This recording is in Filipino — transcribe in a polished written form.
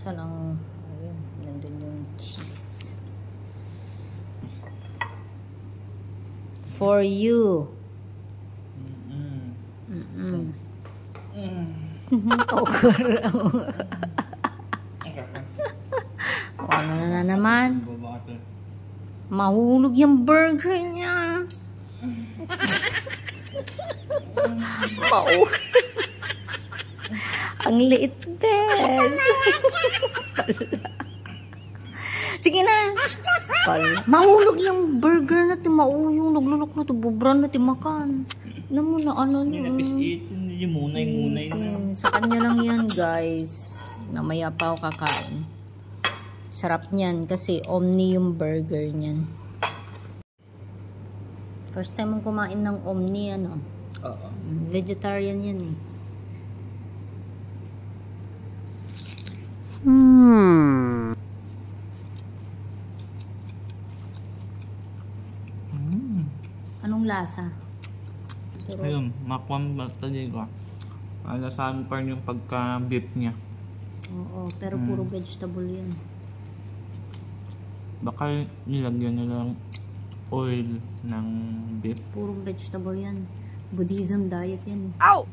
Asan ang, ayun, nandun yung cheese. For you. Ano na naman? Mahulog yung burger niya. Ang liit din. Sige na. Mahulog yung burger na timao, yung naglulok na to, bubran na timakan. Na mo na ano nyo. Yung munay na. Sa kanya lang yan, guys. Namaya pa ako kakain. Sarap niyan kasi Omni yung burger niyan. First time mong kumain ng Omni, ano? Oo. Vegetarian yan eh. Anong lasa? Sarap. Ayun, makwam tadi ko. Alasan pa rin yung pagka-beef niya. Oo, pero puro vegetable yan. Baka nilagyan nilang oil ng beef. Puro vegetable yan. Buddhism diet yan eh. Ow!